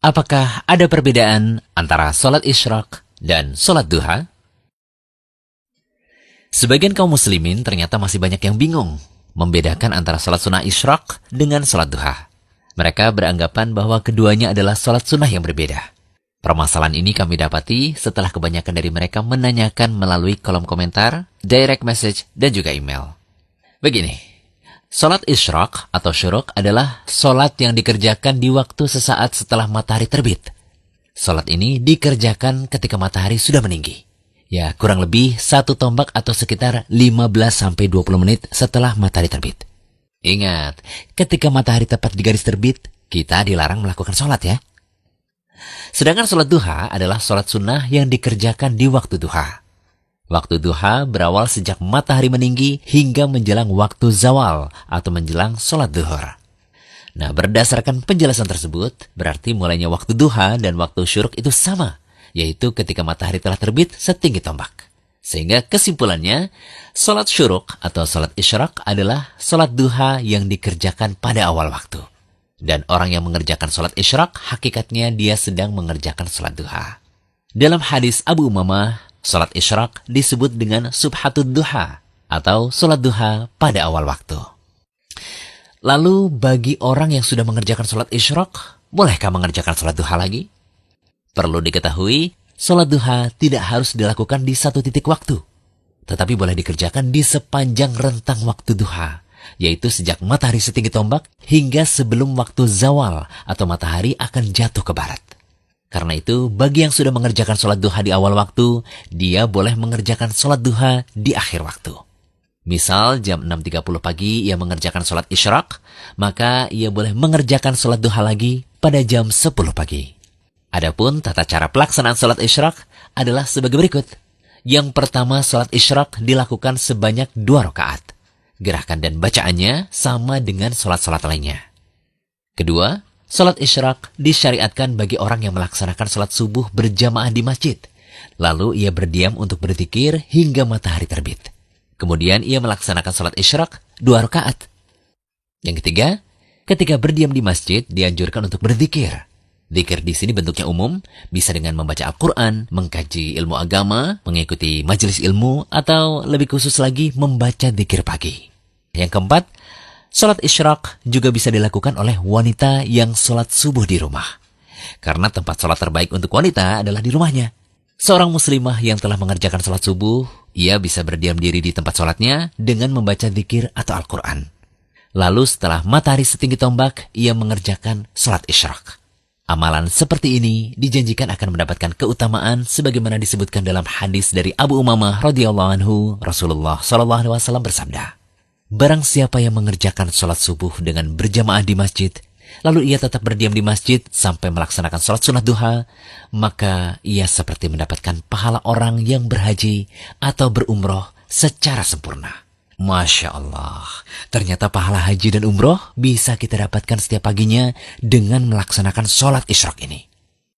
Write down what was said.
Apakah ada perbedaan antara sholat isyraq dan sholat duha? Sebagian kaum muslimin ternyata masih banyak yang bingung membedakan antara sholat sunnah isyraq dengan sholat duha. Mereka beranggapan bahwa keduanya adalah sholat sunnah yang berbeda. Permasalahan ini kami dapati setelah kebanyakan dari mereka menanyakan melalui kolom komentar, direct message, dan juga email. Begini, sholat isyraq atau syuruk adalah sholat yang dikerjakan di waktu sesaat setelah matahari terbit. Sholat ini dikerjakan ketika matahari sudah meninggi. Ya, kurang lebih 1 tombak atau sekitar 15-20 menit setelah matahari terbit. Ingat, ketika matahari tepat di garis terbit, kita dilarang melakukan sholat ya. Sedangkan sholat duha adalah sholat sunnah yang dikerjakan di waktu duha. Waktu duha berawal sejak matahari meninggi hingga menjelang waktu zawal atau menjelang sholat duhur. Nah, berdasarkan penjelasan tersebut, berarti mulainya waktu duha dan waktu syuruk itu sama, yaitu ketika matahari telah terbit setinggi tombak. Sehingga kesimpulannya, sholat syuruk atau sholat isyraq adalah sholat duha yang dikerjakan pada awal waktu. Dan orang yang mengerjakan sholat isyraq, hakikatnya dia sedang mengerjakan sholat duha. Dalam hadis Abu Umamah, sholat isyraq disebut dengan subhatud duha atau sholat duha pada awal waktu. Lalu bagi orang yang sudah mengerjakan sholat isyraq, bolehkah mengerjakan sholat duha lagi? Perlu diketahui, sholat duha tidak harus dilakukan di satu titik waktu, tetapi boleh dikerjakan di sepanjang rentang waktu duha, yaitu sejak matahari setinggi tombak hingga sebelum waktu zawal atau matahari akan jatuh ke barat. Karena itu, bagi yang sudah mengerjakan sholat duha di awal waktu, dia boleh mengerjakan sholat duha di akhir waktu. Misal jam 6.30 pagi ia mengerjakan sholat isyraq, maka ia boleh mengerjakan sholat duha lagi pada jam 10 pagi. Adapun tata cara pelaksanaan sholat isyraq adalah sebagai berikut. Yang pertama, sholat isyraq dilakukan sebanyak 2 rakaat. Gerakan dan bacaannya sama dengan sholat-sholat lainnya. Kedua, sholat isyraq disyariatkan bagi orang yang melaksanakan sholat subuh berjamaah di masjid. Lalu ia berdiam untuk berzikir hingga matahari terbit. Kemudian ia melaksanakan sholat isyraq 2 rakaat. Yang ketiga, ketika berdiam di masjid dianjurkan untuk berzikir. Zikir di sini bentuknya umum, bisa dengan membaca Al-Quran, mengkaji ilmu agama, mengikuti majelis ilmu, atau lebih khusus lagi membaca zikir pagi. Yang keempat, sholat isyraq juga bisa dilakukan oleh wanita yang sholat subuh di rumah. Karena tempat sholat terbaik untuk wanita adalah di rumahnya. Seorang muslimah yang telah mengerjakan sholat subuh, ia bisa berdiam diri di tempat sholatnya dengan membaca zikir atau Al-Quran. Lalu setelah matahari setinggi tombak, ia mengerjakan sholat isyraq. Amalan seperti ini dijanjikan akan mendapatkan keutamaan sebagaimana disebutkan dalam hadis dari Abu Umamah radhiyallahu anhu. Rasulullah SAW bersabda, barang siapa yang mengerjakan sholat subuh dengan berjamaah di masjid, lalu ia tetap berdiam di masjid sampai melaksanakan sholat sunat duha, maka ia seperti mendapatkan pahala orang yang berhaji atau berumroh secara sempurna. Masya Allah, ternyata pahala haji dan umroh bisa kita dapatkan setiap paginya dengan melaksanakan sholat isyraq ini.